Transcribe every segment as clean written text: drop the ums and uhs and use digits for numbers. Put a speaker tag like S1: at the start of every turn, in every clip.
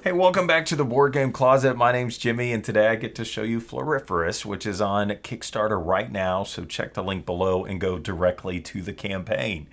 S1: Hey, welcome back to the Board Game Closet. My name's Jimmy, and today I get to show you Floriferous, which is on Kickstarter right now. So check the link below and go directly to the campaign.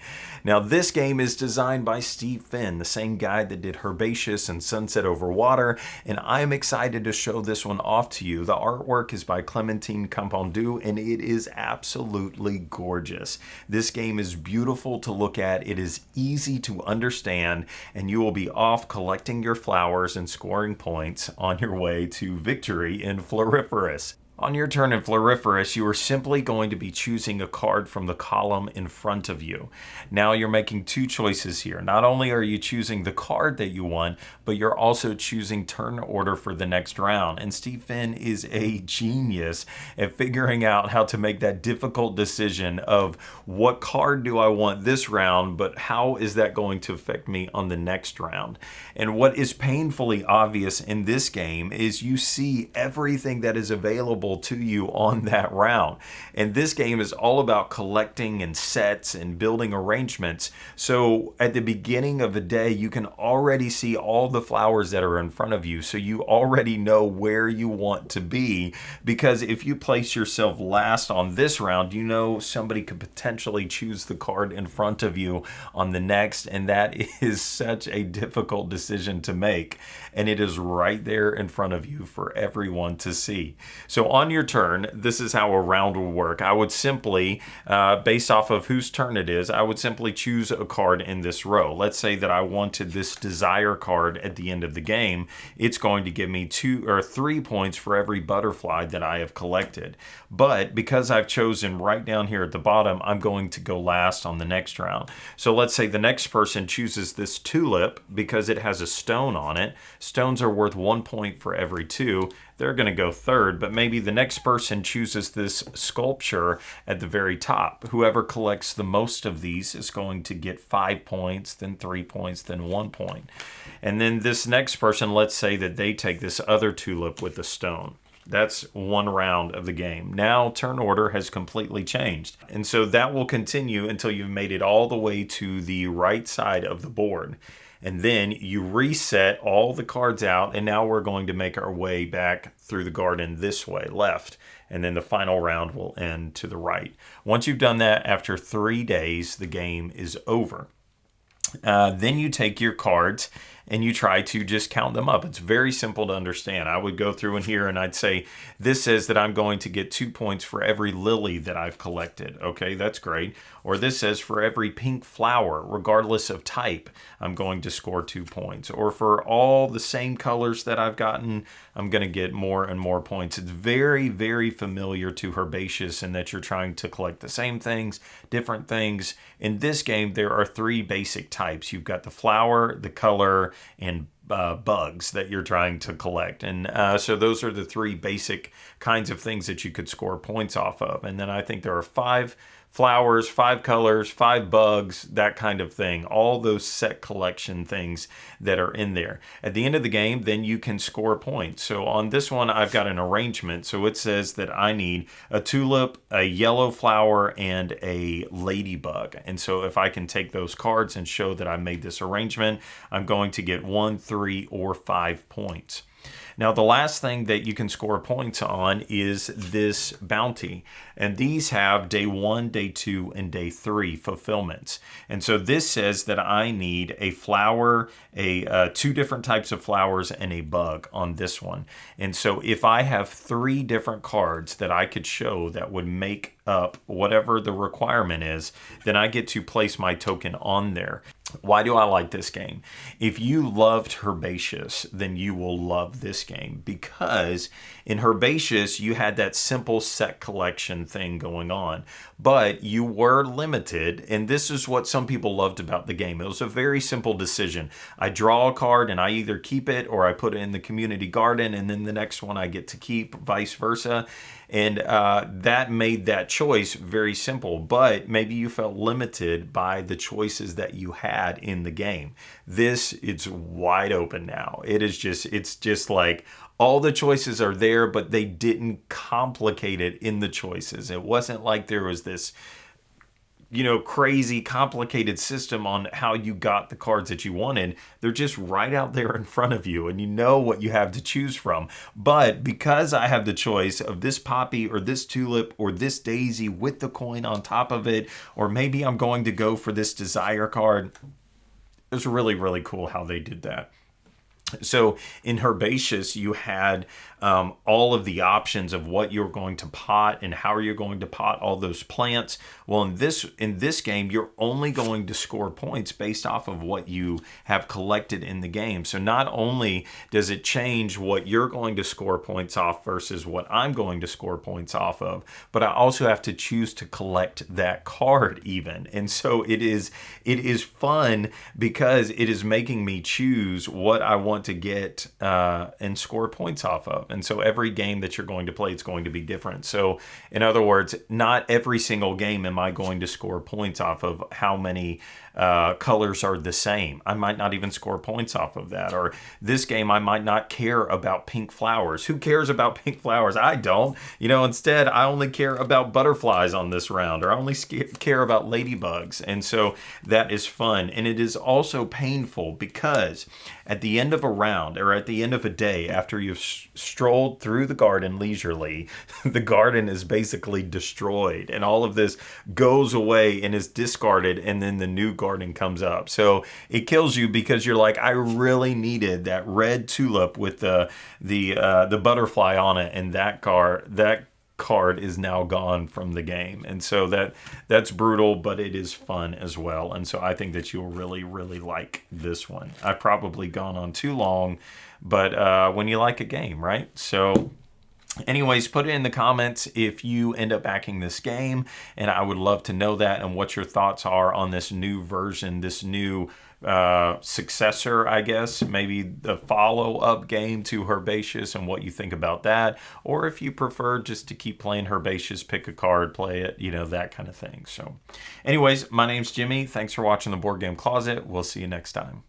S1: Now, this game is designed by Steve Finn, the same guy that did Herbaceous and Sunset Over Water, and I'm excited to show this one off to you. The artwork is by Clementine Campandu, and it is absolutely gorgeous. This game is beautiful to look at. It is easy to understand, and you will be off collecting your flowers and scoring points on your way to victory in Floriferous. On your turn in Floriferous, you are simply going to be choosing a card from the column in front of you. Now you're making two choices here. Not only are you choosing the card that you want, but you're also choosing turn order for the next round. And Steve Finn is a genius at figuring out how to make that difficult decision of what card do I want this round, but how is that going to affect me on the next round? And what is painfully obvious in this game is you see everything that is available to you on that round. And this game is all about collecting and sets and building arrangements. So at the beginning of the day, you can already see all the flowers that are in front of you. So you already know where you want to be, because if you place yourself last on this round, you know somebody could potentially choose the card in front of you on the next. And that is such a difficult decision to make. And it is right there in front of you for everyone to see. So on your turn, this is how a round will work. I would simply, based off of whose turn it is, I would simply choose a card in this row. Let's say that I wanted this desire card at the end of the game. It's going to give me 2 or 3 points for every butterfly that I have collected. But because I've chosen right down here at the bottom, I'm going to go last on the next round. So let's say the next person chooses this tulip because it has a stone on it. Stones are worth 1 point for every 2. They're going to go third, but maybe the next person chooses this sculpture at the very top. Whoever collects the most of these is going to get 5 points, then 3 points, then 1 point. And then this next person, let's say that they take this other tulip with the stone. That's one round of the game. Now turn order has completely changed. And so that will continue until you've made it all the way to the right side of the board. And then you reset all the cards out, and now we're going to make our way back through the garden this way, left. And then the final round will end to the right. Once you've done that, after 3 days, the game is over. Then you take your cards and you try to just count them up. It's very simple to understand. I would go through in here and I'd say, this says that I'm going to get 2 points for every lily that I've collected. Okay, that's great. Or this says for every pink flower, regardless of type, I'm going to score 2 points. Or for all the same colors that I've gotten, I'm going to get more and more points. It's very, very familiar to Herbaceous in that you're trying to collect the same things, different things. In this game, there are 3 basic types. You've got the flower, the color, and bugs that you're trying to collect. And so those are the 3 basic kinds of things that you could score points off of. And then I think there are 5 flowers, 5 colors, 5 bugs, that kind of thing. All those set collection things that are in there. At the end of the game, then you can score points. So on this one, I've got an arrangement. So it says that I need a tulip, a yellow flower, and a ladybug. And so if I can take those cards and show that I made this arrangement, I'm going to get 1, 3, or 5 points. Now, the last thing that you can score points on is this bounty. And these have day 1, day 2, and day 3 fulfillments. And so this says that I need a flower, 2 different types of flowers, and a bug on this one. And so if I have 3 different cards that I could show that would make up whatever the requirement is, then I get to place my token on there. Why do I like this game? If you loved Herbaceous, then you will love this game, because in Herbaceous, you had that simple set collection thing going on, but you were limited, and this is what some people loved about the game. It was a very simple decision. I draw a card, and I either keep it or I put it in the community garden, and then the next one I get to keep, vice versa. And that made that choice very simple, but maybe you felt limited by the choices that you had in the game. It's wide open now. It's just like all the choices are there, but they didn't complicate it in the choices. It wasn't like there was this crazy complicated system on how you got the cards that you wanted. They're just right out there in front of you, and you know what you have to choose from. But because I have the choice of this poppy or this tulip or this daisy with the coin on top of it, or maybe I'm going to go for this desire card, it's really, really cool how they did that. So in Herbaceous, you had all of the options of what you're going to pot and how you're going to pot all those plants. Well, in this game, you're only going to score points based off of what you have collected in the game. So not only does it change what you're going to score points off versus what I'm going to score points off of, but I also have to choose to collect that card even. And so it is fun because it is making me choose what I want to get and score points off of. And so every game that you're going to play, it's going to be different. So in other words, not every single game am I going to score points off of how many colors are the same. I might not even score points off of that. Or this game, I might not care about pink flowers. Who cares about pink flowers? I don't. Instead, I only care about butterflies on this round, or I only care about ladybugs. And so that is fun. And it is also painful because at the end of a round, or at the end of a day, after you've strolled through the garden leisurely, the garden is basically destroyed, and all of this goes away and is discarded, and then the new garden comes up. So it kills you because you're like, I really needed that red tulip with the butterfly on it, and that card is now gone from the game. And so that's brutal, but it is fun as well. And so I think that you'll really, really like this one. I've probably gone on too long, but when you like a game, right? So anyways, put it in the comments if you end up backing this game, and I would love to know that and what your thoughts are on this new version, this new successor, I guess, maybe the follow-up game to Herbaceous, and what you think about that, or if you prefer just to keep playing Herbaceous, pick a card, play it, that kind of thing. So anyways, my name's Jimmy. Thanks for watching the Board Game Closet. We'll see you next time.